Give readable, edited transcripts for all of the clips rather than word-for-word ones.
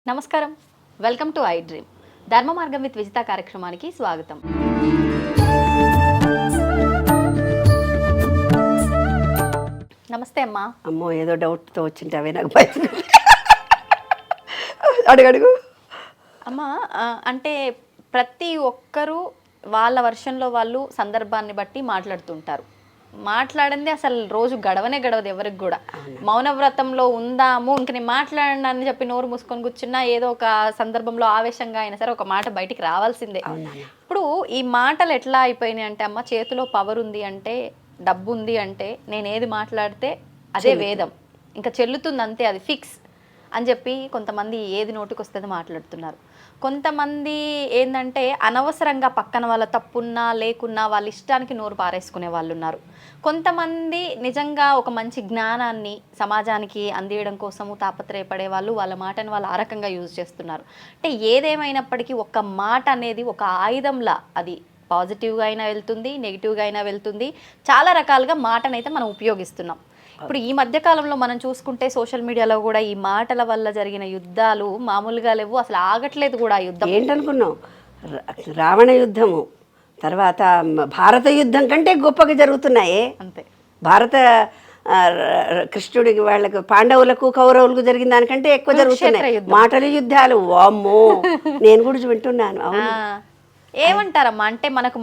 నమస్కారం, welcome to I dream. ధర్మ మార్గం విత్ విజిత కార్యక్రమానికి స్వాగతం. నమస్తే అమ్మా. అమ్మో ఏదో డౌట్తో వచ్చింటే అవే నాకు భయం. అడుగడుగు అమ్మా, అంటే ప్రతి ఒక్కరూ వాళ్ళ వర్షన్లో వాళ్ళు సందర్భాన్ని బట్టి మాట్లాడుతుంటారు. మాట్లాడింది అసలు రోజు గడవదు ఎవరికి కూడా. మౌనవ్రతంలో ఉందాము, ఇంక నేను మాట్లాడనని చెప్పి నోరు మూసుకొని కూర్చున్నా ఏదో ఒక సందర్భంలో ఆవేశంగా అయినా సరే ఒక మాట బయటికి రావాల్సిందే. ఇప్పుడు ఈ మాటలు ఎట్లా అయిపోయినాయి అంటే అమ్మ, చేతిలో పవర్ ఉంది అంటే, డబ్బు ఉంది అంటే, నేను ఏది మాట్లాడితే అదే వేదం, ఇంకా చెల్లుతుంది అంతే, అది ఫిక్స్ అని చెప్పి కొంతమంది ఏది నోటికి వస్తుంది మాట్లాడుతున్నారు. కొంతమంది ఏంటంటే అనవసరంగా పక్కన వాళ్ళ తప్పున్నా లేకున్నా వాళ్ళ ఇష్టానికి నోరు పారేసుకునే వాళ్ళు ఉన్నారు. కొంతమంది నిజంగా ఒక మంచి జ్ఞానాన్ని సమాజానికి అందియడం కోసము తాపత్రయపడే వాళ్ళు వాళ్ళ మాటని వాళ్ళు ఆ రకంగా యూజ్ చేస్తున్నారు. అంటే ఏదేమైనప్పటికీ ఒక మాట అనేది ఒక ఆయుధంలా, అది పాజిటివ్గా అయినా వెళ్తుంది, నెగిటివ్గా అయినా వెళ్తుంది. చాలా రకాలుగా మాటనైతే మనం ఉపయోగిస్తున్నాం. ఇప్పుడు ఈ మధ్య కాలంలో మనం చూసుకుంటే సోషల్ మీడియాలో కూడా ఈ మాటల వల్ల జరిగిన యుద్ధాలు మామూలుగా లేవు, అసలు ఆగట్లేదు కూడా. యుద్ధం ఏంటనుకున్నావు, రావణ యుద్ధము తర్వాత భారత యుద్ధం కంటే గొప్పగా జరుగుతున్నాయే. అంతే, భారత కృష్ణుడికి వాళ్ళకు పాండవులకు కౌరవులకు జరిగిన దానికంటే ఎక్కువ జరుగుతున్నాయి మాటల యుద్ధాలు. వామ్మో, నేను కూడా వింటున్నాను. అవును, ఏమంటారమ్మా, అంటే మనకు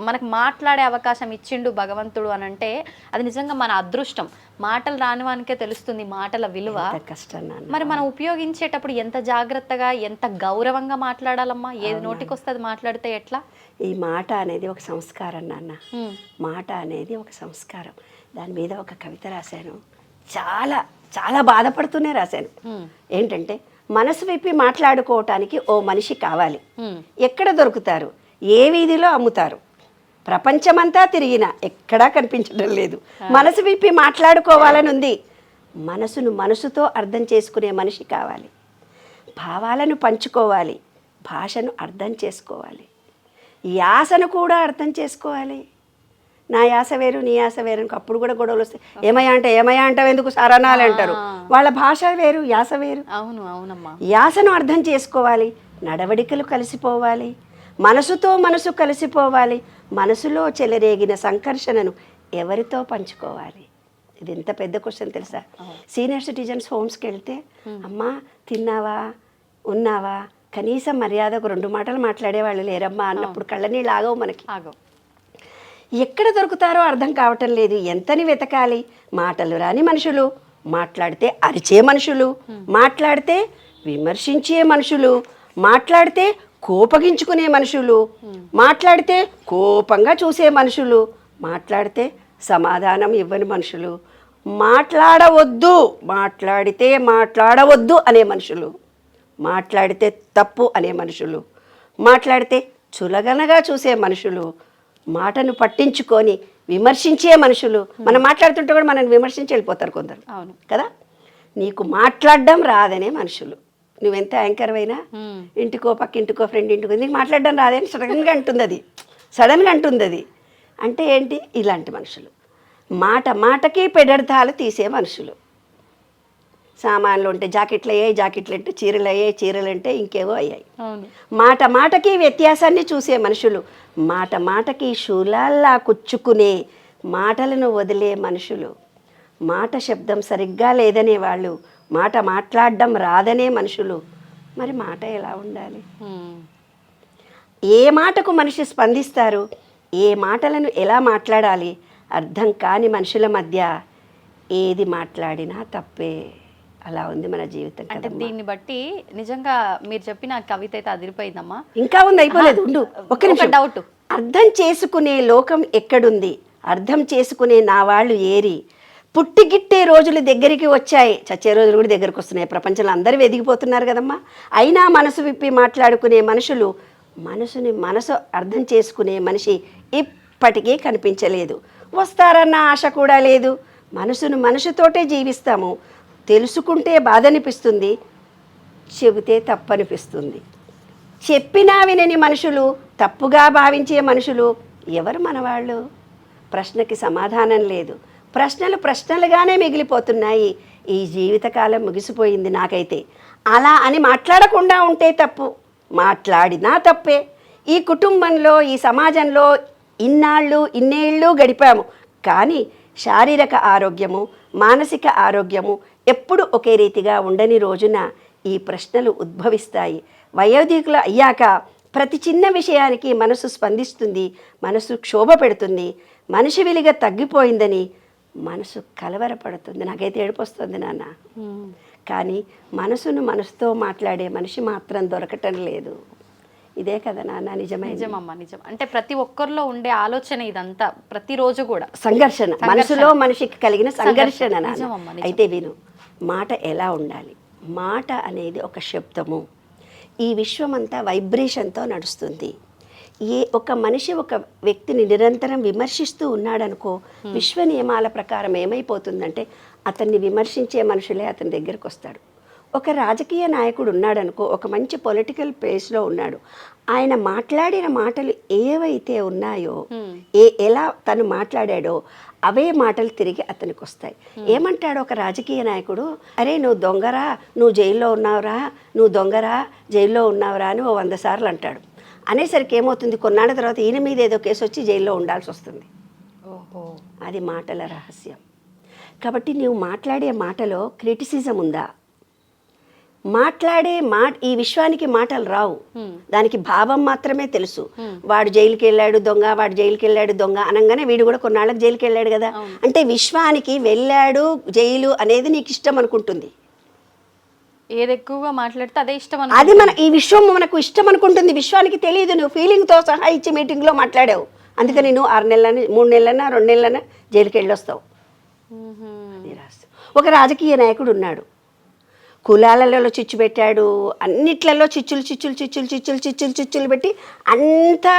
మనకు మాట్లాడే అవకాశం ఇచ్చిండు భగవంతుడు అని అంటే అది నిజంగా మన అదృష్టం. మాటలు రానివానికే తెలుస్తుంది మాటల విలువ. కష్టం. మరి మనం ఉపయోగించేటప్పుడు ఎంత జాగ్రత్తగా ఎంత గౌరవంగా మాట్లాడాలమ్మా. ఏది నోటికి వస్తుంది మాట్లాడితే ఎట్లా? ఈ మాట అనేది ఒక సంస్కారం నాన్న. మాట అనేది ఒక సంస్కారం. దాని మీద ఒక కవిత రాశాను, చాలా చాలా బాధపడుతూనే రాశాను. ఏంటంటే, మనసు విప్పి మాట్లాడుకోవటానికి ఓ మనిషి కావాలి. ఎక్కడ దొరుకుతారు, ఏ వీధిలో అమ్ముతారు, ప్రపంచమంతా తిరిగినా ఎక్కడా కనిపించడం లేదు. మనసు విప్పి మాట్లాడుకోవాలని ఉంది. మనసును మనసుతో అర్థం చేసుకునే మనిషి కావాలి. భావాలను పంచుకోవాలి, భాషను అర్థం చేసుకోవాలి, యాసను కూడా అర్థం చేసుకోవాలి. నా యాస వేరు, నీ యాస వేరు. అప్పుడు కూడా గొడవలు వస్తాయి. ఏమయ్యా అంటావు ఎందుకు సరణాలు అంటారు. వాళ్ళ భాష వేరు, యాస వేరు. అవును, అవునమ్మా. యాసను అర్థం చేసుకోవాలి, నడవడికలు కలిసిపోవాలి, మనసుతో మనసు కలిసిపోవాలి, మనసులో చెలరేగిన సంకర్షణను ఎవరితో పంచుకోవాలి. ఇది ఎంత పెద్ద క్వశ్చన్ తెలుసా. సీనియర్ సిటిజన్స్ హోమ్స్కి వెళ్తే, అమ్మా తిన్నావా, ఉన్నావా, కనీసం మర్యాద ఒక 2 మాటలు మాట్లాడేవాళ్ళు లేరమ్మా అన్నప్పుడు కళ్ళనీళ్ళు ఆగవు మనకి. ఎక్కడ దొరుకుతారో అర్థం కావటం లేదు. ఎంతని వెతకాలి. మాటలు రాని మనుషులు, మాట్లాడితే అరిచే మనుషులు, మాట్లాడితే విమర్శించే మనుషులు, మాట్లాడితే కోపగించుకునే మనుషులు, మాట్లాడితే కోపంగా చూసే మనుషులు, మాట్లాడితే సమాధానం ఇవ్వని మనుషులు, మాట్లాడవద్దు అనే మనుషులు, మాట్లాడితే తప్పు అనే మనుషులు, మాట్లాడితే చులగనగా చూసే మనుషులు, మాటను పట్టించుకొని విమర్శించే మనుషులు. మనం మాట్లాడుతుంటే కూడా మనల్ని విమర్శించి వెళ్ళిపోతారు కొందరు. అవును కదా. నీకు మాట్లాడడం రాదనే మనుషులు. నువ్వెంత యాంకర్ అయినా ఇంటికో పక్కింటికో ఫ్రెండ్ ఇంటికో నీకు మాట్లాడడం రాదని సడన్గా అంటుంది అది. అంటే ఏంటి? ఇలాంటి మనుషులు. మాటకి పెడర్థాలు తీసే మనుషులు. సామాన్లు ఉంటే జాకెట్లు అంటే చీరలు అంటే ఇంకేవో అయ్యాయి. మాటకి వ్యత్యాసాన్ని చూసే మనుషులు, మాటకి శూలాల్లా కుచ్చుకునే మాటలను వదిలే మనుషులు, మాట శబ్దం సరిగ్గా లేదనే వాళ్ళు, మాట్లాడడం రాదనే మనుషులు. మరి మాట ఎలా ఉండాలి? ఏ మాటకు మనిషి స్పందిస్తారు, ఏ మాటలను ఎలా మాట్లాడాలి అర్థం కాని మనుషుల మధ్య ఏది మాట్లాడినా తప్పే. అలా ఉంది మన జీవితం. అంటే దీన్ని బట్టి నిజంగా మీరు చెప్పిన కవిత అయితే అదిరిపోయిందమ్మా. ఇంకా ఉంది, అయిపోలేదు. ఉండు ఒక్క నిమిషం. డౌట్. అర్థం చేసుకునే లోకం ఎక్కడుంది, అర్థం చేసుకునే నా వాళ్ళు ఏరి, పుట్టిగిట్టే రోజులు దగ్గరికి వచ్చాయి, చచ్చే రోజులు కూడా దగ్గరికి వస్తున్నాయి. ప్రపంచంలో అందరూ ఎదిగిపోతున్నారు కదమ్మా. అయినా మనసు విప్పి మాట్లాడుకునే మనుషులు, మనసు అర్థం చేసుకునే మనిషి ఇప్పటికీ కనిపించలేదు. వస్తారన్న ఆశ కూడా లేదు. మనసుతోటే జీవిస్తాము. తెలుసుకుంటే బాధ అనిపిస్తుంది, చెబితే తప్పనిపిస్తుంది. చెప్పినా వినని మనుషులు, తప్పుగా భావించే మనుషులు ఎవరు మనవాళ్ళు? ప్రశ్నకి సమాధానం లేదు. ప్రశ్నలు ప్రశ్నలుగానే మిగిలిపోతున్నాయి. ఈ జీవితకాలం ముగిసిపోయింది నాకైతే. అలా అని మాట్లాడకుండా ఉంటే తప్పు, మాట్లాడినా తప్పే. ఈ కుటుంబంలో, ఈ సమాజంలో ఇన్నేళ్ళు గడిపాము, కానీ శారీరక ఆరోగ్యము, మానసిక ఆరోగ్యము ఎప్పుడు ఒకే రీతిగా ఉండని రోజున ఈ ప్రశ్నలు ఉద్భవిస్తాయి. వయోధికులు అయ్యాక ప్రతి చిన్న విషయానికి మనసు స్పందిస్తుంది, మనసు క్షోభ పెడుతుంది, మనిషి విలువ తగ్గిపోయిందని మనసు కలవరపడుతుంది. నాకైతే ఏడుపు వస్తుంది నాన్న. కానీ మనసుతో మాట్లాడే మనిషి మాత్రం దొరకటం లేదు. ఇదే కదా నాన్న నిజమమ్మా, నిజం. అంటే ప్రతి ఒక్కరిలో ఉండే ఆలోచన ఇదంతా, ప్రతిరోజు కూడా సంఘర్షణ, మనసులో మనిషికి కలిగిన సంఘర్షణ నాన్న. అయితే విను, మాట ఎలా ఉండాలి? మాట అనేది ఒక శబ్దము. ఈ విశ్వమంతా వైబ్రేషన్తో నడుస్తుంది. ఒక మనిషి ఒక వ్యక్తిని నిరంతరం విమర్శిస్తూ ఉన్నాడనుకో, విశ్వ నియమాల ప్రకారం ఏమైపోతుందంటే అతన్ని విమర్శించే మనుషులే అతని దగ్గరకు వస్తాడు. ఒక రాజకీయ నాయకుడు ఉన్నాడనుకో, ఒక మంచి పొలిటికల్ ప్లేస్లో ఉన్నాడు, ఆయన మాట్లాడిన మాటలు ఏవైతే ఉన్నాయో, ఎలా తను మాట్లాడాడో అవే మాటలు తిరిగి అతనికి వస్తాయి. ఏమంటాడు ఒక రాజకీయ నాయకుడు? అరే నువ్వు దొంగరా, నువ్వు జైల్లో ఉన్నావురా, నువ్వు దొంగరా, జైల్లో ఉన్నావురా అని 100 సార్లు అంటాడు. అనేసరికి ఏమవుతుంది, కొన్నాళ్ళ తర్వాత ఈయన మీద ఏదో కేసు వచ్చి జైల్లో ఉండాల్సి వస్తుంది. అది మాటల రహస్యం. కాబట్టి నువ్వు మాట్లాడే మాటలో క్రిటిసిజం ఉందా? ఈ విశ్వానికి మాటలు రావు, దానికి భావం మాత్రమే తెలుసు. వాడు జైలుకి వెళ్ళాడు దొంగ, వాడు జైలుకి వెళ్ళాడు దొంగ అనగానే వీడు కూడా కొన్నాళ్ళకి జైలుకి వెళ్ళాడు కదా. అంటే విశ్వానికి వెళ్ళాడు జైలు అనేది నీకు ఇష్టం అనుకుంటుంది. ఏది ఎక్కువగా మాట్లాడితే అదే ఇష్టం, అది ఈ విశ్వం మనకు ఇష్టం అనుకుంటుంది. విశ్వానికి తెలియదు. నువ్వు ఫీలింగ్తో సహా ఇచ్చి మీటింగ్లో మాట్లాడావు, అందుకని నువ్వు 6 నెలలని 3 నెలలన్నా 2 నెలలన్నా జైలుకి వెళ్ళొస్తావు. ఒక రాజకీయ నాయకుడు ఉన్నాడు, కులాలలో చిచ్చు పెట్టాడు, అన్నిట్లలో చిచ్చులు పెట్టి అంతా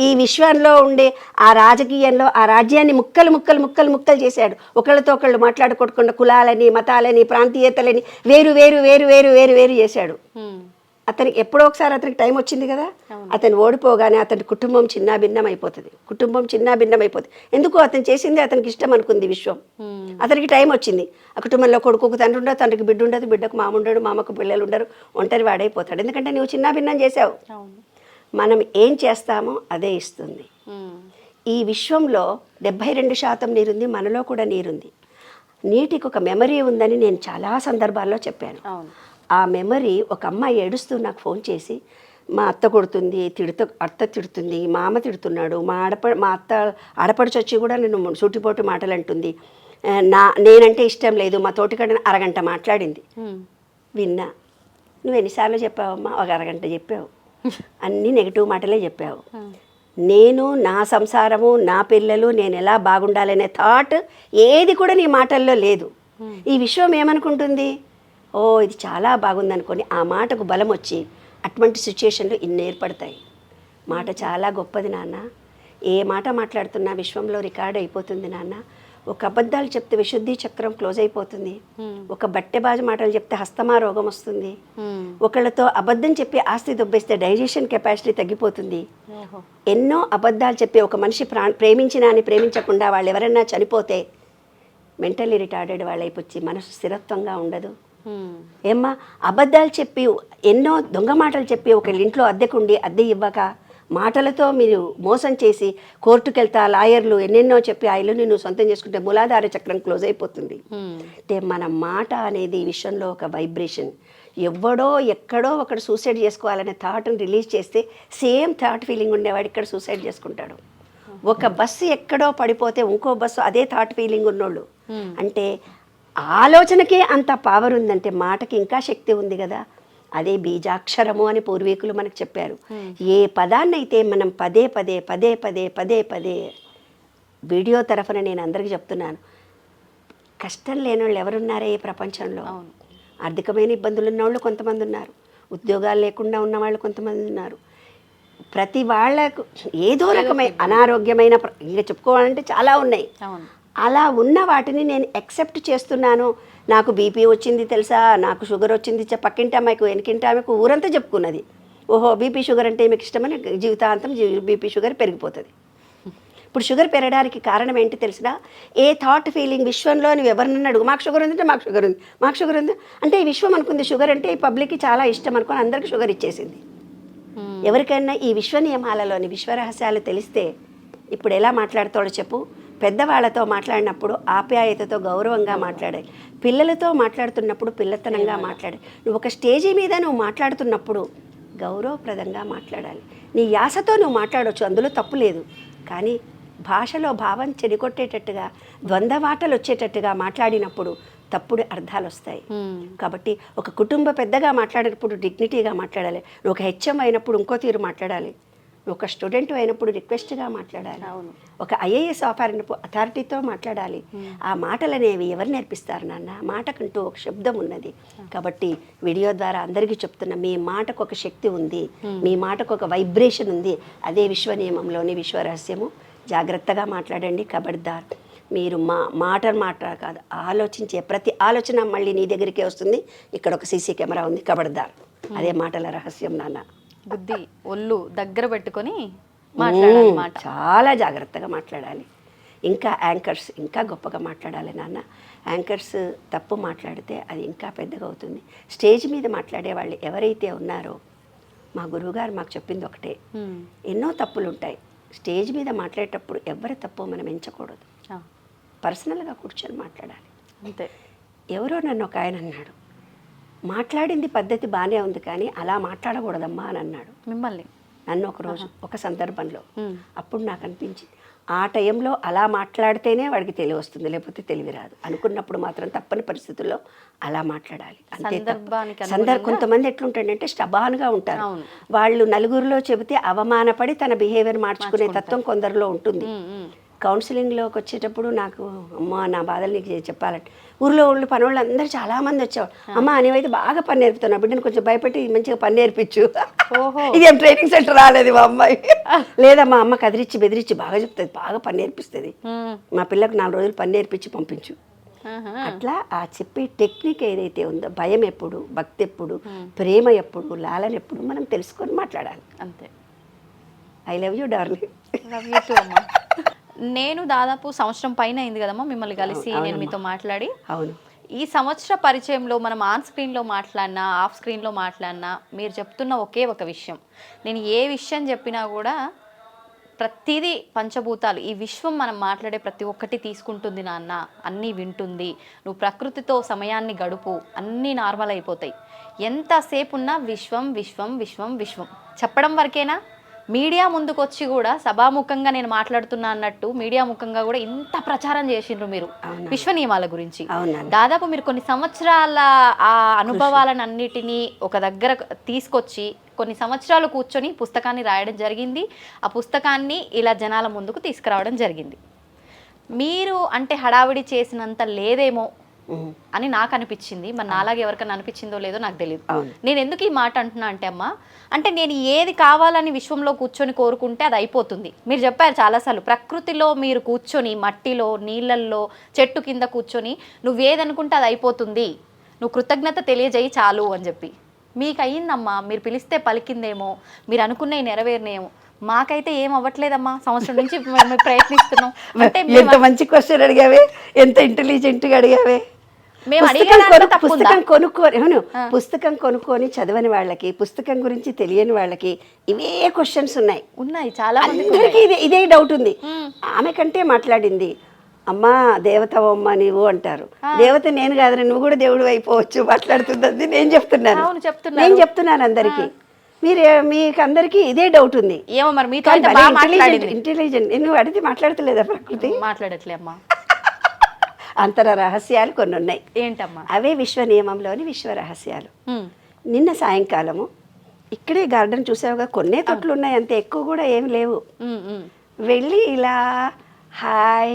ఈ విశ్వంలో ఉండే ఆ రాజకీయంలో ఆ రాజ్యాన్ని ముక్కలు చేశాడు. ఒకళ్ళతో ఒకళ్ళు మాట్లాడుకోకుండా కులాలని, మతాలని, ప్రాంతీయతలని వేరు చేశాడు. అతనికి ఎప్పుడో ఒకసారి అతనికి టైం వచ్చింది కదా, అతను ఓడిపోగానే అతని కుటుంబం చిన్నాభిన్నం అయిపోతుంది. ఎందుకు? అతను చేసింది అతనికి ఇష్టం అనుకుంది విశ్వం. అతనికి టైం వచ్చింది. ఆ కుటుంబంలో కొడుకుకు తండ్రి ఉండదు, తండ్రికి బిడ్డ ఉండదు, బిడ్డకు మామ ఉండడు, మామకు పిల్లలు ఉండరు, ఒంటరి వాడైపోతాడు. ఎందుకంటే నువ్వు చిన్నాభిన్నం చేసావు. మనం ఏం చేస్తామో అదే ఇస్తుంది. ఈ విశ్వంలో 72% నీరుంది, మనలో కూడా నీరుంది. నీటికి ఒక మెమరీ ఉందని నేను చాలా సందర్భాల్లో చెప్పాను. ఆ మెమరీ, ఒక అమ్మాయి ఏడుస్తూ నాకు ఫోన్ చేసి, మా అత్త కొడుతుంది, అత్త తిడుతుంది, మా అమ్మ తిడుతున్నాడు, మా అత్త ఆడపడిచి వచ్చి కూడా నేను సూటిపోటు మాటలు అంటుంది, నేనంటే ఇష్టం లేదు, మా తోటికడ అరగంట మాట్లాడింది. విన్నా. నువ్వు ఎన్నిసార్లు చెప్పావమ్మా? ఒక అరగంట చెప్పావు. అన్నీ నెగిటివ్ మాటలే చెప్పావు. నేను, నా సంసారము, నా పిల్లలు, నేను ఎలా బాగుండాలనే థాట్ ఏది కూడా నీ మాటల్లో లేదు. ఈ విశ్వం ఏమనుకుంటుంది? ఓ ఇది చాలా బాగుందనుకొని ఆ మాటకు బలం వచ్చి అటువంటి సిచ్యుయేషన్లు ఇన్ని ఏర్పడతాయి. మాట చాలా గొప్పది నాన్న. ఏ మాట మాట్లాడుతున్నా విశ్వంలో రికార్డ్ అయిపోతుంది నాన్న. ఒక అబద్ధాలు చెప్తే విశుద్ధి చక్రం క్లోజ్ అయిపోతుంది. ఒక బట్టెబాజు మాటలు చెప్తే హస్తమా రోగం వస్తుంది. ఒకళ్ళతో అబద్ధం చెప్పి ఆస్తి దొబ్బేస్తే డైజెషన్ కెపాసిటీ తగ్గిపోతుంది. ఎన్నో అబద్ధాలు చెప్పి ఒక మనిషి ప్రేమించినా అని ప్రేమించకుండా వాళ్ళు ఎవరైనా చనిపోతే మెంటల్లీ రిటార్డెడ్ వాళ్ళైపోయి మనసు స్థిరత్వంగా ఉండదు. ఏమ్మా, అబద్ధాలు చెప్పి ఎన్నో దొంగ మాటలు చెప్పి ఒకళ్ళ ఇంట్లో అద్దెకుండి అద్దె ఇవ్వక మాటలతో మీరు మోసం చేసి కోర్టుకు వెళ్తా లాయర్లు ఎన్నెన్నో చెప్పి ఆ ఇల్లుని నువ్వు సొంతం చేసుకుంటే మూలాధార చక్రం క్లోజ్ అయిపోతుంది. అంటే మన మాట అనేది ఈ విషయంలో ఒక వైబ్రేషన్. ఎవడో ఎక్కడో ఒకడు సూసైడ్ చేసుకోవాలనే థాట్ని రిలీజ్ చేస్తే సేమ్ థాట్ ఫీలింగ్ ఉండేవాడు ఇక్కడ సూసైడ్ చేసుకుంటాడు. ఒక బస్సు ఎక్కడో పడిపోతే ఇంకో బస్సు అదే థాట్ ఫీలింగ్ ఉన్నోళ్ళు. అంటే ఆలోచనకే అంత పవర్ ఉందంటే మాటకి ఇంకా శక్తి ఉంది కదా. అదే బీజాక్షరము అని పూర్వీకులు మనకు చెప్పారు. ఏ పదాన్నైతే మనం పదే పదే వీడియో తరఫున నేను అందరికీ చెప్తున్నాను, కష్టం లేని వాళ్ళు ఎవరున్నారే ఈ ప్రపంచంలో? ఆర్థికమైన ఇబ్బందులు ఉన్న వాళ్ళు కొంతమంది ఉన్నారు, ఉద్యోగాలు లేకుండా ఉన్న వాళ్ళు కొంతమంది ఉన్నారు. ప్రతి వాళ్ళకు ఏదో రకమైన అనారోగ్యమైన ఇంకా చెప్పుకోవాలంటే చాలా ఉన్నాయి. అలా ఉన్న వాటిని నేను యాక్సెప్ట్ చేస్తున్నాను. నాకు బీపీ వచ్చింది తెలుసా, నాకు షుగర్ వచ్చింది, పక్కింటి అమ్మాయికి వెనకింటి ఆమెకు ఊరంతా చెప్పుకున్నది. ఓహో బీపీ షుగర్ అంటే మీకు ఇష్టమని జీవితాంతం బీపీ షుగర్ పెరిగిపోతుంది. ఇప్పుడు షుగర్ పెరగడానికి కారణం ఏంటి తెలిసినా, ఏ థాట్ ఫీలింగ్ విశ్వంలో నువ్వు ఎవరినన్నా అడుగు, మాకు షుగర్ ఉందంటే మాకు షుగర్ ఉంది, మాకు షుగర్ ఉంది అంటే ఈ విశ్వం అనుకుంది షుగర్ అంటే ఈ పబ్లిక్కి చాలా ఇష్టం అనుకుని అందరికీ షుగర్ ఇచ్చేసింది. ఎవరికైనా ఈ విశ్వ నియమాలలోని విశ్వరహస్యాలు తెలిస్తే ఇప్పుడు ఎలా మాట్లాడతాడో చెప్పు. పెద్దవాళ్లతో మాట్లాడినప్పుడు ఆప్యాయతతో గౌరవంగా మాట్లాడాలి. పిల్లలతో మాట్లాడుతున్నప్పుడు పిల్లతనంగా మాట్లాడాలి. నువ్వు ఒక స్టేజీ మీద నువ్వు మాట్లాడుతున్నప్పుడు గౌరవప్రదంగా మాట్లాడాలి. నీ యాసతో నువ్వు మాట్లాడవచ్చు, అందులో తప్పు లేదు. కానీ భాషలో భావం చెడికొట్టేటట్టుగా ద్వంద్వమాటలు వచ్చేటట్టుగా మాట్లాడినప్పుడు తప్పుడు అర్థాలు వస్తాయి. కాబట్టి ఒక కుటుంబ పెద్దగా మాట్లాడేటప్పుడు డిగ్నిటీగా మాట్లాడాలి. నువ్వు ఒక హెచ్ఎం అయినప్పుడు ఇంకో తీరు మాట్లాడాలి. ఒక స్టూడెంట్ అయినప్పుడు రిక్వెస్ట్గా మాట్లాడాలి. ఒక ఐఏఎస్ ఆఫీసర్ అయినప్పుడు అథారిటీతో మాట్లాడాలి. ఆ మాటలు అనేవి ఎవరు నేర్పిస్తారు నాన్న? మాటకంటూ ఒక శబ్దం ఉన్నది. కాబట్టి వీడియో ద్వారా అందరికీ చెప్తున్నా, మీ మాటకు ఒక శక్తి ఉంది, మీ మాటకు ఒక వైబ్రేషన్ ఉంది. అదే విశ్వ నియమంలోని విశ్వరహస్యము. జాగ్రత్తగా మాట్లాడండి. ఖబర్దార్. మీరు మాట కాదు, ఆలోచించే ప్రతి ఆలోచన మళ్ళీ నీ దగ్గరికే వస్తుంది. ఇక్కడ ఒక సీసీ కెమెరా ఉంది. ఖబర్దార్. అదే మాటల రహస్యం నాన్న. బుద్ధి ఒళ్ళు దగ్గర పెట్టుకొని మాట్లాడాలన్నమాట. చాలా జాగ్రత్తగా మాట్లాడాలి. ఇంకా యాంకర్స్ ఇంకా గొప్పగా మాట్లాడాలి నాన్న. యాంకర్స్ తప్పు మాట్లాడితే అది ఇంకా పెద్దగా అవుతుంది. స్టేజ్ మీద మాట్లాడే వాళ్ళు ఎవరైతే ఉన్నారో, మా గురువుగారు మాకు చెప్పింది ఒకటే, ఎన్నో తప్పులు ఉంటాయి. స్టేజ్ మీద మాట్లాడేటప్పుడు ఎవరి తప్పు మనం ఎంచకూడదు. పర్సనల్గా కూర్చొని మాట్లాడాలి అంతే. ఎవరో నన్ను ఒక ఆయన అన్నాడు, మాట్లాడింది పద్ధతి బాగానే ఉంది కానీ అలా మాట్లాడకూడదమ్మా అని అన్నాడు మిమ్మల్ని. నన్ను ఒకరోజు ఒక సందర్భంలో. అప్పుడు నాకు అనిపించింది, ఆ టైంలో అలా మాట్లాడితేనే వాడికి తెలివి వస్తుంది, లేకపోతే తెలివి రాదు. అనుకున్నప్పుడు మాత్రం తప్పని పరిస్థితుల్లో అలా మాట్లాడాలి అంతే. కొంతమంది ఎట్లుంటాడంటే స్టబాన్గా ఉంటారు. వాళ్ళు నలుగురిలో చెబితే అవమానపడి తన బిహేవియర్ మార్చుకునే తత్వం కొందరిలో ఉంటుంది. కౌన్సిలింగ్లోకి వచ్చేటప్పుడు నాకు అమ్మ నా బాధలు నీకు చెప్పాలంటే, ఊళ్ళో పనోళ్ళు అందరూ చాలామంది వచ్చేవాళ్ళు. అమ్మ నీవైతే బాగా పని నేర్పుతున్నావు, బిడ్డను కొంచెం భయపెట్టి మంచిగా పని నేర్పించు. ఇదేం ట్రైనింగ్ సెంటర్ రాలేదు మా అమ్మాయి. లేదమ్మా అమ్మ కదిరించి బెదిరించి బాగా చెప్తుంది, బాగా పని నేర్పిస్తుంది, మా పిల్లకు 4 రోజులు పని నేర్పించి పంపించు. అట్లా ఆ చెప్పే టెక్నిక్ ఏదైతే ఉందో, భయం ఎప్పుడు, భక్తి ఎప్పుడు, ప్రేమ ఎప్పుడు, లాలన ఎప్పుడు మనం తెలుసుకొని మాట్లాడాలి అంతే. I love you darling. Love you two అమ్మా. నేను దాదాపు సంవత్సరం పైన అయింది కదమ్మా మిమ్మల్ని కలిసి, నేను మీతో మాట్లాడి. అవును. ఈ సంవత్సర పరిచయంలో మనం ఆన్ స్క్రీన్లో మాట్లాడినా ఆఫ్ స్క్రీన్లో మాట్లాడినా మీరు చెప్తున్న ఒకే ఒక విషయం, నేను ఏ విషయం చెప్పినా కూడా ప్రతిదీ పంచభూతాలు, ఈ విశ్వం మనం మాట్లాడే ప్రతి ఒక్కటి తీసుకుంటుంది నాన్న, అన్నీ వింటుంది. నువ్వు ప్రకృతితో సమయాన్ని గడుపు, అన్నీ నార్మల్ అయిపోతాయి. ఎంతసేపు ఉన్నా విశ్వం విశ్వం విశ్వం విశ్వం చెప్పడం వరకేనా? మీడియా ముందుకు వచ్చి కూడా సభాముఖంగా నేను మాట్లాడుతున్నా అన్నట్టు మీడియా ముఖంగా కూడా ఇంత ప్రచారం చేసిండ్రు మీరు విశ్వ నియమాల గురించి. దాదాపు మీరు కొన్ని సంవత్సరాల ఆ అనుభవాలను అన్నిటినీ ఒక దగ్గర తీసుకొచ్చి కొన్ని సంవత్సరాలు కూర్చొని పుస్తకాన్ని రాయడం జరిగింది. ఆ పుస్తకాన్ని ఇలా జనాల ముందుకు తీసుకురావడం జరిగింది. మీరు అంటే హడావిడి చేసినంత లేదేమో అని నాకు అనిపించింది. మరి నాలాగే ఎవరికైనా అనిపించిందో లేదో నాకు తెలియదు. నేను ఎందుకు ఈ మాట అంటున్నా అంటే అమ్మా, అంటే నేను ఏది కావాలని విశ్వంలో కూర్చొని కోరుకుంటే అది అయిపోతుంది. మీరు చెప్పారు చాలాసార్లు, ప్రకృతిలో మీరు కూర్చొని మట్టిలో నీళ్ళల్లో చెట్టు కింద కూర్చొని నువ్వేదనుకుంటే అది అయిపోతుంది, నువ్వు కృతజ్ఞత తెలియజేయి చాలు అని చెప్పి. మీకు అయ్యిందమ్మా, మీరు పిలిస్తే పలికిందేమో, మీరు అనుకున్నవి నెరవేరినేమో. మాకైతే ఏం అవ్వట్లేదమ్మా, సంవత్సరం నుంచి మేము ప్రయత్నిస్తున్నాం. అంటే ఎంత మంచి క్వశ్చన్ అడిగావే, ఎంత ఇంటెలిజెంట్గా అడిగావే. పుస్తకం కొనుక్కొని చదవని వాళ్ళకి, పుస్తకం గురించి తెలియని వాళ్ళకి ఇవే క్వశ్చన్స్ ఉన్నాయి చాలా మందికి. ఇదే డౌట్ ఉంది. ఆమె కంటే మాట్లాడింది, అమ్మా దేవతవమ్మ నీవు అంటారు. దేవత నేను కాదని నువ్వు కూడా దేవుడు అయిపోవచ్చు మాట్లాడుతుంది. నేను చెప్తున్నాను అందరికి. మీకు అందరికి ఇదే డౌట్ ఉంది. ఏమో మరి మీతో ఇంటెలిజెంట్. నువ్వు అడిగితే మాట్లాడతలేదా ప్రకృతి? మాట్లాడట్లే అమ్మా. అంతర రహస్యాలు కొన్ని ఉన్నాయి. ఏంటమ్మా? అవే విశ్వ నియమంలోని విశ్వ రహస్యాలు. నిన్న సాయంకాలము ఇక్కడే గార్డెన్ చూసావుగా, కొన్నే తొట్లు ఉన్నాయి, అంత ఎక్కువ కూడా ఏమి లేవు. వెళ్ళి ఇలా హాయ్,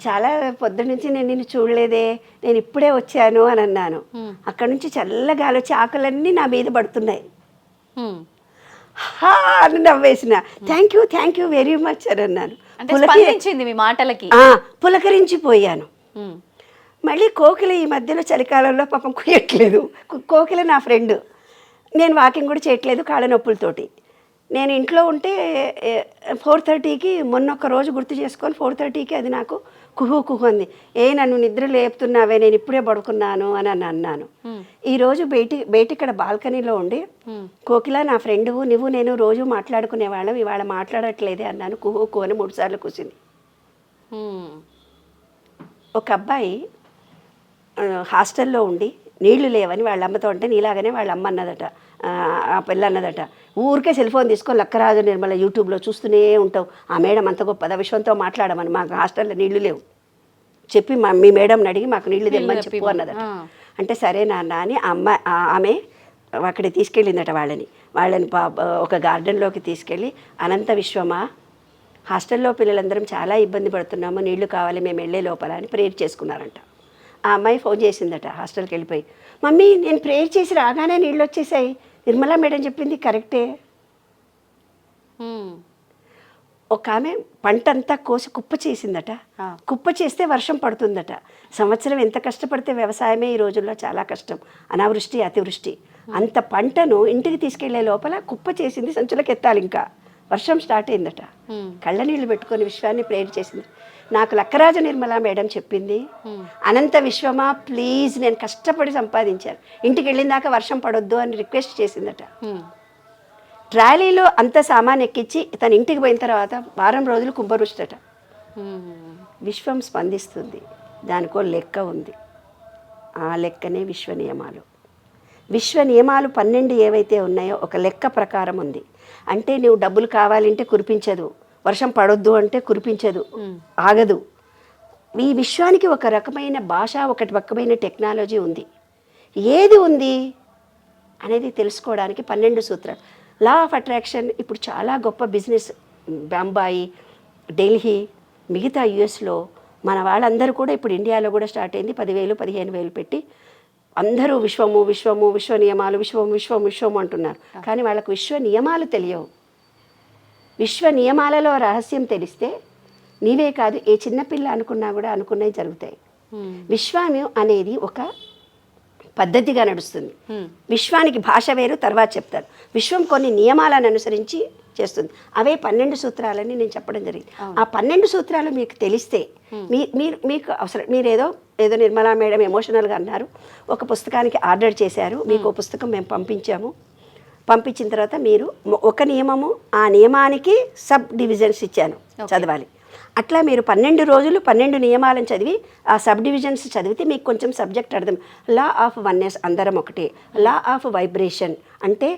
చాలా పొద్దు నుంచి నేను నిన్ను చూడలేదే, నేను ఇప్పుడే వచ్చాను అని అన్నాను. అక్కడ నుంచి చల్లగాలి వచ్చి ఆకులన్నీ నా మీద పడుతున్నాయి. అని నవ్వేసిన. థ్యాంక్ యూ వెరీ మచ్ అని అన్నాను. పులకరించిపోయాను. మళ్ళీ కోకిల ఈ మధ్యలో చలికాలంలో పాపం కుయ్యట్లేదు. కోకిల నా ఫ్రెండ్. నేను వాకింగ్ కూడా చేయట్లేదు కాళ్ళ నొప్పులతోటి. నేను ఇంట్లో ఉంటే 4:30కి మొన్నొక్క రోజు గుర్తు చేసుకొని 4:30కి అది నాకు కుహు కుహు అంది. నన్ను నిద్ర లేపుతున్నావే, నేను ఇప్పుడే పడుకున్నాను అని అన్నాను. ఈరోజు బయట ఇక్కడ బాల్కనీలో ఉండి కోకిల నా ఫ్రెండ్ నువ్వు నేను రోజు మాట్లాడుకునేవాళ్ళం, ఇవాళ మాట్లాడట్లేదే అన్నాను. కుహు కుహు అని 3 సార్లు కూసింది. ఒక అబ్బాయి హాస్టల్లో ఉండి నీళ్లు లేవని వాళ్ళ అమ్మతో అంటే నీలాగానే వాళ్ళ అమ్మ అన్నదట, ఆ పిల్ల అన్నదట, ఊరికే సెల్ ఫోన్ తీసుకొని లక్కరాజు నిర్మల యూట్యూబ్లో చూస్తూనే ఉంటావు, ఆ మేడం అంత గొప్ప విషయంతో మాట్లాడమని, మాకు హాస్టల్లో నీళ్లు లేవు చెప్పి మీ మేడంని అడిగి మాకు నీళ్లు తెమ్మని చెప్పు అన్నదట. అంటే సరే నాన్న అని ఆమె అక్కడికి తీసుకెళ్ళిందట వాళ్ళని ఒక గార్డెన్లోకి తీసుకెళ్ళి, అనంత విశ్వమా హాస్టల్లో పిల్లలందరం చాలా ఇబ్బంది పడుతున్నాము, నీళ్లు కావాలి మేము వెళ్ళే లోపల అని ప్రేయర్ చేసుకున్నారంట. ఆ అమ్మాయి ఫోన్ చేసిందట హాస్టల్కి వెళ్ళిపోయి, మమ్మీ నేను ప్రేయర్ చేసి రాగానే నీళ్ళు వచ్చేసాయి, నిర్మలా మేడం చెప్పింది కరెక్టే. ఒక ఆమె పంట అంతా కోసి కుప్ప చేసిందట. కుప్ప చేస్తే వర్షం పడుతుందట. సంవత్సరం ఎంత కష్టపడితే వ్యవసాయమే ఈ రోజుల్లో చాలా కష్టం, అనావృష్టి అతివృష్టి. అంత పంటను ఇంటికి తీసుకెళ్లే లోపల కుప్ప చేసింది, సంచులకు ఎత్తాలి, ఇంకా వర్షం స్టార్ట్ అయిందట. కళ్ళ నీళ్ళు పెట్టుకొని విశ్వాన్ని ప్రేయర్ చేసింది. నాకు లక్కరాజు నిర్మలా మేడం చెప్పింది, అనంత విశ్వమా ప్లీజ్ నేను కష్టపడి సంపాదించాను, ఇంటికి వెళ్ళిన దాకా వర్షం పడొద్దు అని రిక్వెస్ట్ చేసిందట. ట్రాలీలో అంత సామాన్ ఎక్కించి తన ఇంటికి పోయిన తర్వాత వారం రోజులు కుంభవృష్టట. విశ్వం స్పందిస్తుంది, దానికో లెక్క ఉంది, ఆ లెక్కనే విశ్వ నియమాలు. విశ్వ నియమాలు 12 ఏవైతే ఉన్నాయో ఒక లెక్క ప్రకారం ఉంది. అంటే నువ్వు డబ్బులు కావాలంటే కురిపించదు, వర్షం పడొద్దు అంటే కురిపించదు, ఆగదు. ఈ విశ్వానికి ఒక రకమైన భాష, ఒక రకమైన టెక్నాలజీ ఉంది. ఏది ఉంది అనేది తెలుసుకోవడానికి 12 సూత్రాలు. లా ఆఫ్ అట్రాక్షన్ ఇప్పుడు చాలా గొప్ప బిజినెస్. బొంబాయి, ఢిల్లీ, మిగతా యుఎస్లో మన వాళ్ళందరూ కూడా ఇప్పుడు ఇండియాలో కూడా స్టార్ట్ అయింది. 10,000 15,000 పెట్టి అందరూ విశ్వము విశ్వము విశ్వ నియమాలు విశ్వం అంటున్నారు. కానీ వాళ్ళకు విశ్వ నియమాలు తెలియవు. విశ్వ నియమాలలో రహస్యం తెలిస్తే నీవే కాదు ఏ చిన్నపిల్ల అనుకున్నా కూడా అనుకున్నవి జరుగుతాయి. విశ్వము అనేది ఒక పద్ధతిగా నడుస్తుంది. విశ్వానికి భాష వేరు, తర్వాత చెప్తారు. విశ్వం కొన్ని నియమాలను అనుసరించి చేస్తుంది. అవే 12 సూత్రాలని నేను చెప్పడం జరిగింది. ఆ 12 సూత్రాలు మీకు తెలిస్తే మీకు అవసరం. మీరు ఏదో నిర్మలా మేడం ఎమోషనల్గా అన్నారు, ఒక పుస్తకానికి ఆర్డర్ చేశారు, మీకు ఒక పుస్తకం మేము పంపించాము. పంపించిన తర్వాత మీరు ఒక నియమము, ఆ నియమానికి సబ్ డివిజన్స్ ఇచ్చాను, చదవాలి. అట్లా మీరు 12 రోజులు 12 నియమాలను చదివి ఆ సబ్ డివిజన్స్ చదివితే మీకు కొంచెం సబ్జెక్ట్ అర్థం. లా ఆఫ్ వన్నెస్, అందరం ఒకటే. లా ఆఫ్ వైబ్రేషన్ అంటే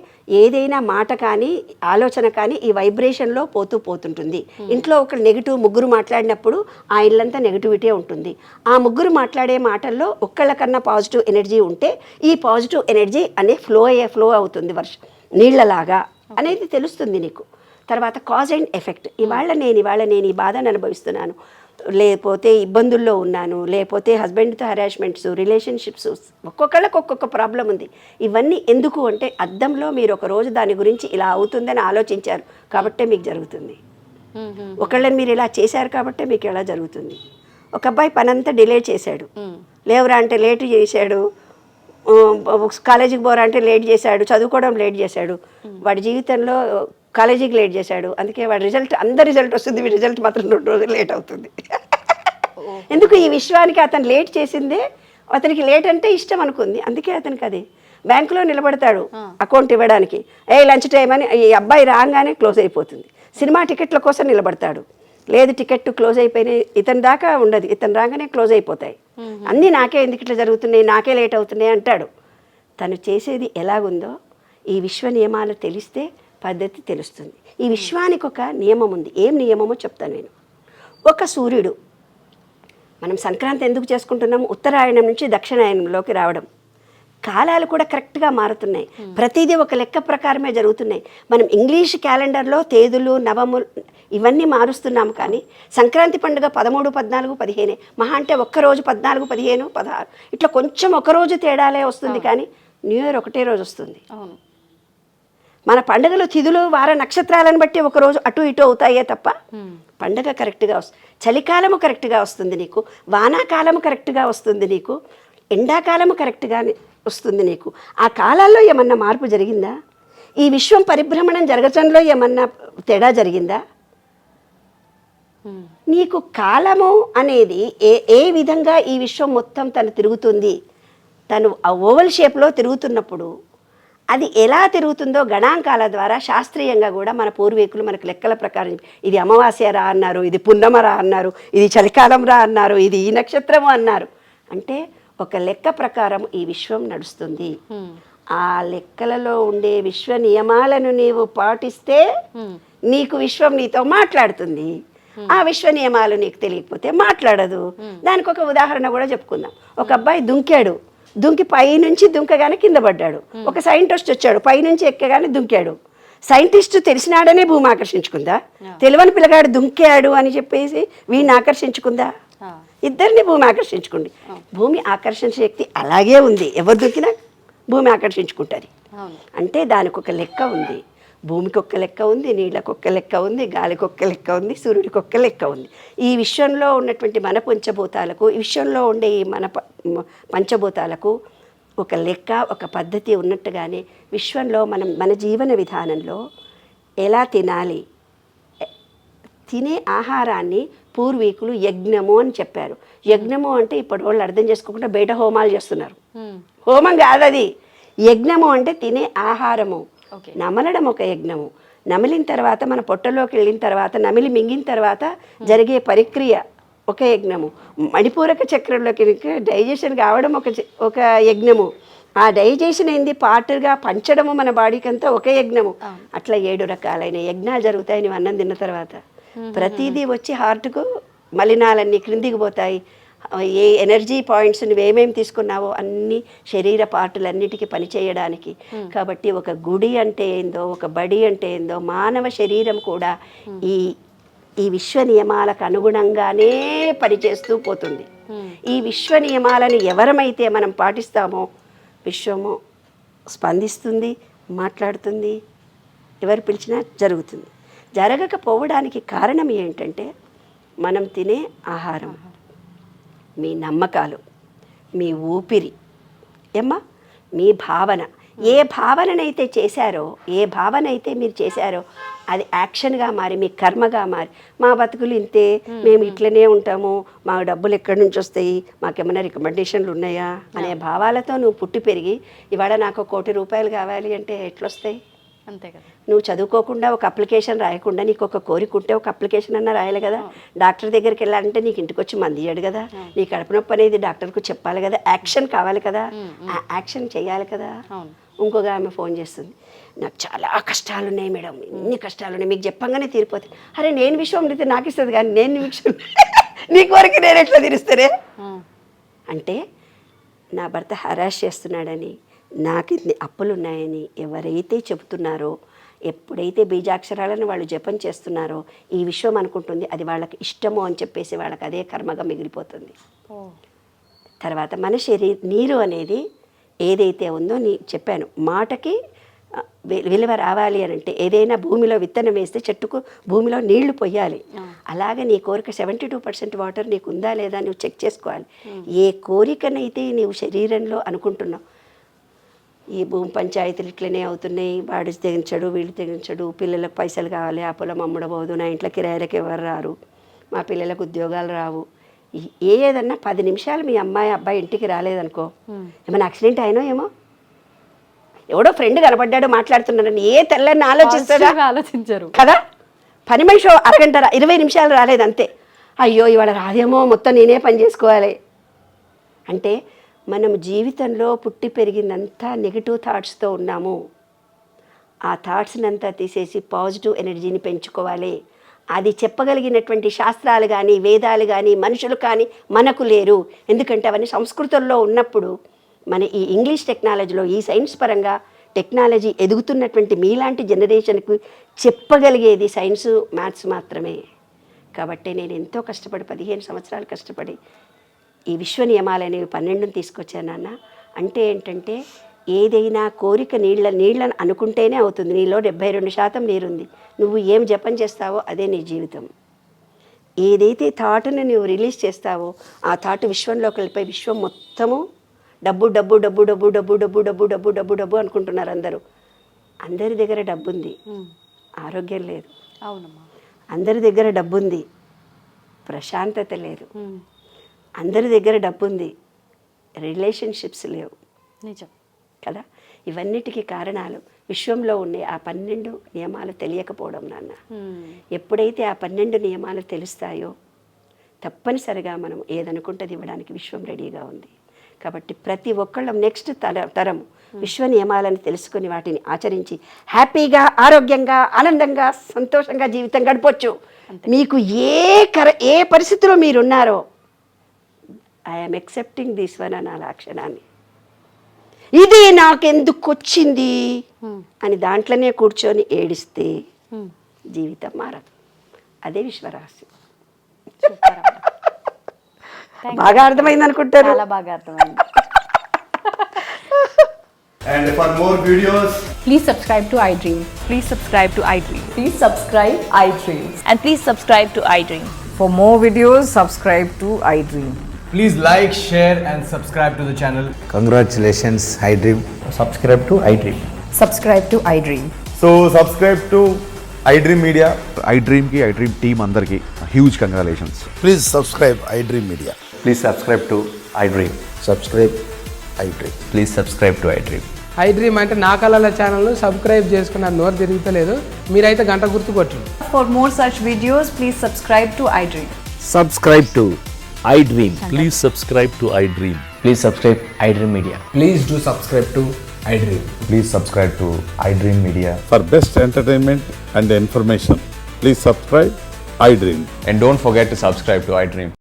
ఏదైనా మాట కానీ ఆలోచన కానీ ఈ వైబ్రేషన్లో పోతుంటుంది. ఇంట్లో ఒక నెగిటివ్ 3 మాట్లాడినప్పుడు ఆ ఇల్లంతా నెగిటివిటీ ఉంటుంది. ఆ 3 మాట్లాడే మాటల్లో ఒక్కళ్ళకన్నా పాజిటివ్ ఎనర్జీ ఉంటే ఈ పాజిటివ్ ఎనర్జీ అనే ఫ్లో అవుతుంది, నీళ్లలాగా అనేది తెలుస్తుంది నీకు. తర్వాత కాజ్ అండ్ ఎఫెక్ట్. ఇవాళ నేను ఈ బాధను అనుభవిస్తున్నాను, లేకపోతే ఇబ్బందుల్లో ఉన్నాను, లేకపోతే హస్బెండ్తో హెరాస్మెంట్స్, రిలేషన్షిప్స్, ఒక్కొక్కళ్ళకి ఒక్కొక్క ప్రాబ్లం ఉంది. ఇవన్నీ ఎందుకు అంటే అద్దంలో మీరు ఒక రోజు దాని గురించి ఇలా అవుతుందని ఆలోచించారు కాబట్టే మీకు జరుగుతుంది. ఒకళ్ళని మీరు ఇలా చేశారు కాబట్టే మీకు ఇలా జరుగుతుంది. ఒక అబ్బాయి పనంతా డిలే చేశాడు, లేవరా అంటే లేట్ చేశాడు, కాలేజీకి పోరా అంటే లేట్ చేశాడు, చదువుకోవడం లేట్ చేశాడు, వాడి జీవితంలో కాలేజీకి లేట్ చేశాడు. అందుకే వాడి రిజల్ట్ అందరి రిజల్ట్ వస్తుంది, మీ రిజల్ట్ మాత్రం 2 రోజులు లేట్ అవుతుంది. ఎందుకు ఈ విశ్వానికి అతను లేట్ చేసిందే, అతనికి లేట్ అంటే ఇష్టం అనుకుంది, అందుకే అతనికి అది. బ్యాంకులో నిలబడతాడు అకౌంట్ ఇవ్వడానికి, లంచ్ టైం అని, ఈ అబ్బాయి రాగానే క్లోజ్ అయిపోతుంది. సినిమా టికెట్ల కోసం నిలబడతాడు, లేదు టికెట్ క్లోజ్ అయిపోయినాయి, ఇతని దాకా ఉండదు, ఇతను రాగానే క్లోజ్ అయిపోతాయి. అన్నీ నాకే ఎందుకు ఇట్లా జరుగుతున్నాయి, నాకే లేట్ అవుతున్నాయి అంటాడు. తను చేసేది ఎలాగుందో ఈ విశ్వ నియమాలు తెలిస్తే పద్ధతి తెలుస్తుంది. ఈ విశ్వానికి ఒక నియమం ఉంది. ఏం నియమమో చెప్తాను నేను. ఒక సూర్యుడు, మనం సంక్రాంతి ఎందుకు చేసుకుంటున్నాము, ఉత్తరాయణం నుంచి దక్షిణాయనంలోకి రావడం. కాలాలు కూడా కరెక్ట్గా మారుతున్నాయి, ప్రతిదీ ఒక లెక్క ప్రకారమే జరుగుతున్నాయి. మనం ఇంగ్లీష్ క్యాలెండర్లో తేదీలు నవములు ఇవన్నీ మారుస్తున్నాము, కానీ సంక్రాంతి పండుగ 13, 14, 15 మహా అంటే ఒక్కరోజు 14, 15, 16 ఇట్లా కొంచెం ఒకరోజు తేడాలే వస్తుంది, కానీ న్యూ ఇయర్ ఒకటే రోజు వస్తుంది. మన పండుగలు తిథులు వార నక్షత్రాలను బట్టి ఒకరోజు అటు ఇటు అవుతాయే తప్ప పండుగ కరెక్ట్గా వస్తుంది. చలికాలము కరెక్ట్గా వస్తుంది నీకు, వానాకాలము కరెక్ట్గా వస్తుంది నీకు, ఎండాకాలము కరెక్ట్గా వస్తుంది నీకు. ఆ కాలాల్లో ఏమన్నా మార్పు జరిగిందా? ఈ విశ్వం పరిభ్రమణం జరగటంలో ఏమన్నా తేడా జరిగిందా? నీకు కాలము అనేది ఏ విధంగా ఈ విశ్వం మొత్తం తను తిరుగుతుంది, తను ఆ ఓవల్ షేప్లో తిరుగుతున్నప్పుడు అది ఎలా తిరుగుతుందో గణాంకాల ద్వారా శాస్త్రీయంగా కూడా మన పూర్వీకులు మనకు లెక్కల ప్రకారం ఇది అమావాస్య రా అన్నారు, ఇది పున్నమ రా అన్నారు, ఇది చలికాలం రా అన్నారు, ఇది ఈ నక్షత్రము అన్నారు. అంటే ఒక లెక్క ప్రకారం ఈ విశ్వం నడుస్తుంది. ఆ లెక్కలలో ఉండే విశ్వ నియమాలను నీవు పాటిస్తే నీకు విశ్వం నీతో మాట్లాడుతుంది. ఆ విశ్వ నియమాలు నీకు తెలియకపోతే మాట్లాడదు. దానికి ఒక ఉదాహరణ కూడా చెప్పుకుందాం. ఒక అబ్బాయి దుంకి పైనుంచి దుంకగానే కింద పడ్డాడు. ఒక సైంటిస్ట్ వచ్చాడు, పైనుంచి ఎక్కగానే దుంకాడు. సైంటిస్ట్ తెలిసినాడనే భూమి ఆకర్షించుకుందా? తెలియని పిల్లగాడు దుంకాడు అని చెప్పేసి వీడిని ఆకర్షించుకుందా? ఇద్దరిని భూమి ఆకర్షించుకుంది. భూమి ఆకర్షణ శక్తి అలాగే ఉంది, ఎవరు దుంకినా భూమి ఆకర్షించుకుంటుంది. అంటే దానికి ఒక లెక్క ఉంది. భూమికి ఒక్క లెక్క ఉంది, నీళ్ళకు ఒక్క లెక్క ఉంది, గాలికి ఒక్క లెక్క ఉంది, సూర్యుడికి ఒక్క లెక్క ఉంది. ఈ విశ్వంలో ఉన్నటువంటి మన పంచభూతాలకు, ఈ విశ్వంలో ఉండే ఈ మన పంచభూతాలకు ఒక లెక్క, ఒక పద్ధతి ఉన్నట్టుగానే విశ్వంలో మన జీవన విధానంలో ఎలా తినాలి, తినే ఆహారాన్ని పూర్వీకులు యజ్ఞము అని చెప్పారు. యజ్ఞము అంటే ఇప్పటి వాళ్ళు అర్థం చేసుకోకుండా బయట హోమాలు చేస్తున్నారు. హోమం కాదు అది. యజ్ఞము అంటే తినే ఆహారము. నమలడం ఒక యజ్ఞము. నమిలిన తర్వాత మన పొట్టలోకి వెళ్ళిన తర్వాత, నమిలి మింగిన తర్వాత జరిగే ప్రక్రియ ఒక యజ్ఞము. మణిపూరక చక్రంలోకి డైజెషన్ కావడం ఒక యజ్ఞము. ఆ డైజెషన్ అయింది పార్ట్గా పంచడము మన బాడీకి అంతా ఒక యజ్ఞము. అట్లా 7 రకాలైన యజ్ఞాలు జరుగుతాయి నువ్వు అన్నం తిన్న తర్వాత. ప్రతిదీ వచ్చి హార్ట్కు మలినాలన్నీ క్రిందికి పోతాయి. ఏ ఎనర్జీ పాయింట్స్ నువ్వేమేమి తీసుకున్నావో అన్ని శరీర పార్టులన్నిటికీ పనిచేయడానికి. కాబట్టి ఒక గుడి అంటే ఏందో, ఒక బడి అంటే ఏందో, మానవ శరీరం కూడా ఈ విశ్వ నియమాలకు అనుగుణంగానే పనిచేస్తూ పోతుంది. ఈ విశ్వ నియమాలను ఎవరమైతే మనం పాటిస్తామో విశ్వము స్పందిస్తుంది, మాట్లాడుతుంది, ఎవరు పిలిచినా జరుగుతుంది. జరగకపోవడానికి కారణం ఏంటంటే మనం తినే ఆహారం, మీ నమ్మకాలు, మీ ఊపిరి, మీ భావన. ఏ భావననైతే చేశారో, ఏ భావన అయితే మీరు చేశారో అది యాక్షన్గా మారి మీ కర్మగా మారి, మా బతుకులు ఇంతే, మేము ఇట్లనే ఉంటాము, మా డబ్బులు ఎక్కడి నుంచి వస్తాయి, మాకేమైనా రికమెండేషన్లు ఉన్నాయా అనే భావాలతో నువ్వు పుట్టి పెరిగి ఇవాళ నాకు 1 కోటి రూపాయలు కావాలి అంటే ఎట్లొస్తాయి? అంతే కదా. నువ్వు చదువుకోకుండా ఒక అప్లికేషన్ రాయకుండా నీకు ఒక కోరిక ఉంటే ఒక అప్లికేషన్ అన్నా రాయాలి కదా. డాక్టర్ దగ్గరికి వెళ్ళాలంటే నీకు ఇంటికి వచ్చి మంది ఇయ్యాడు కదా. నీ కడుపు నొప్పి అనేది డాక్టర్కు చెప్పాలి కదా. యాక్షన్ కావాలి కదా, ఆ యాక్షన్ చేయాలి కదా. ఇంకొక ఆమె ఫోన్ చేస్తుంది, నాకు చాలా కష్టాలు ఉన్నాయి మేడం, ఇన్ని కష్టాలు ఉన్నాయి, మీకు చెప్పంగానే తీరిపోతాయి. అరే నేను విషయం అయితే నాకు ఇస్తుంది కానీ నేను విషయం నీ కోరిక నేను ఎట్లా తీరుస్తానే? అంటే నా భర్త హరాష్ చేస్తున్నాడని, నాకు ఇన్ని అప్పులున్నాయని ఎవరైతే చెబుతున్నారో, ఎప్పుడైతే బీజాక్షరాలను వాళ్ళు జపం చేస్తున్నారో ఈ విశ్వం అనుకుంటుంది అది వాళ్ళకి ఇష్టము అని చెప్పేసి వాళ్ళకి అదే కర్మగా మిగిలిపోతుంది. తర్వాత మన నీరు అనేది ఏదైతే ఉందో చెప్పాను, మాటకి విలువ రావాలి అని అంటే ఏదైనా భూమిలో విత్తనం వేస్తే చెట్టుకు భూమిలో నీళ్లు పొయ్యాలి. అలాగే నీ కోరిక 72% వాటర్ నీకు ఉందా లేదా నువ్వు చెక్ చేసుకోవాలి. ఏ కోరికనైతే నీవు శరీరంలో అనుకుంటున్నావు, ఈ భూమి పంచాయతీలు ఇట్లనే అవుతున్నాయి, వాడు తెగించడు, వీళ్ళు తెగించడు, పిల్లలకు పైసలు కావాలి, ఆ పొలం అమ్ముడబోదు, నా ఇంట్లో కిరాయిలకు ఎవరు రారు, మా పిల్లలకు ఉద్యోగాలు రావు. ఏదన్నా 10 నిమిషాలు మీ అమ్మాయి అబ్బాయి ఇంటికి రాలేదనుకో, ఏమైనా యాక్సిడెంట్ అయినో ఏమో, ఎవడో ఫ్రెండ్ కనపడ్డాడు మాట్లాడుతున్నాడని ఏ తెల్లని ఆలోచించరు కదా. 10 నిమిషం అరగంట 20 నిమిషాలు రాలేదు అంతే, అయ్యో ఇవాళ రాదేమో, మొత్తం నేనే పని చేసుకోవాలి. అంటే మనం జీవితంలో పుట్టి పెరిగిందంతా నెగిటివ్ థాట్స్తో ఉన్నాము. ఆ థాట్స్ని అంతా తీసేసి పాజిటివ్ ఎనర్జీని పెంచుకోవాలి. అది చెప్పగలిగినటువంటి శాస్త్రాలు కానీ వేదాలు కానీ మనుషులు కానీ మనకు లేరు. ఎందుకంటే అవన్నీ సంస్కృతంలో ఉన్నప్పుడు మన ఈ ఇంగ్లీష్ టెక్నాలజీలో ఈ సైన్స్ పరంగా టెక్నాలజీ ఎదుగుతున్నటువంటి మీలాంటి జనరేషన్కి చెప్పగలిగేది సైన్సు మ్యాథ్స్ మాత్రమే. కాబట్టి నేను ఎంతో కష్టపడి 15 సంవత్సరాలు కష్టపడి ఈ విశ్వ నియమాలు అనేవి 12 తీసుకొచ్చాను నాన్న. అంటే ఏంటంటే ఏదైనా కోరిక నీళ్ళని అనుకుంటేనే అవుతుంది. నీలో 72% నీరుంది. నువ్వు ఏం జపం చేస్తావో అదే నీ జీవితం. ఏదైతే థాట్ని నువ్వు రిలీజ్ చేస్తావో ఆ థాట్ విశ్వంలోకి వెళ్ళిపోయి విశ్వం మొత్తము డబ్బు డబ్బు డబ్బు డబ్బు డబ్బు డబ్బు డబ్బు డబ్బు డబ్బు డబ్బు అనుకుంటున్నారు అందరూ. అందరి దగ్గర డబ్బు ఉంది, ఆరోగ్యం లేదు. అవునమ్మా. అందరి దగ్గర డబ్బు ఉంది, ప్రశాంతత లేదు. అందరి దగ్గర డబ్బు ఉంది, రిలేషన్షిప్స్ లేవు నిజం కదా. ఇవన్నిటికీ కారణాలు విశ్వంలో ఉండే ఆ 12 నియమాలు తెలియకపోవడం నాన్న. ఎప్పుడైతే ఆ 12 నియమాలు తెలుస్తాయో తప్పనిసరిగా మనం ఏదనుకుంటుంది ఇవ్వడానికి విశ్వం రెడీగా ఉంది. కాబట్టి ప్రతి ఒక్కళ్ళం నెక్స్ట్ తరం విశ్వ నియమాలను తెలుసుకుని వాటిని ఆచరించి హ్యాపీగా, ఆరోగ్యంగా, ఆనందంగా, సంతోషంగా జీవితం గడపొచ్చు. మీకు ఏ పరిస్థితిలో మీరున్నారో ఐఎమ్ ఎక్సెప్టింగ్ దిస్ వన్ అనాలి ఆ క్షణాన్ని. ఇది నాకెందుకు వచ్చింది అని దాంట్లోనే కూర్చొని ఏడిస్తే జీవితం మారదు. అదే విశ్వరహస్యం. బాగా అర్థమైంది అనుకుంటారు. చాలా బాగా అర్థమైంది. And for more videos, Please subscribe to iDream. Please subscribe to iDream. Please subscribe iDream. And please subscribe to iDream. For more videos, subscribe to iDream. please like, share and subscribe to the channel. Congratulations, iDream. Subscribe to iDream. Subscribe to iDream. So subscribe to iDream Media. iDream ki iDream team andarki huge congratulations. Please subscribe iDream Media. Please subscribe to iDream. Subscribe iDream. Please subscribe to iDream. iDream అంటే నా కళల ఛానల్ను subscribe చేసుకున్న నోరు తిరుగుతలేదు. మీరైతే గంట గుర్తు కొట్టండి. For more such videos, please subscribe to iDream. Subscribe to iDream. Please subscribe to iDream. Please subscribe iDream Media. Please do subscribe to iDream. Please subscribe to iDream Media. For best entertainment and information, please subscribe iDream. And don't forget to subscribe to iDream.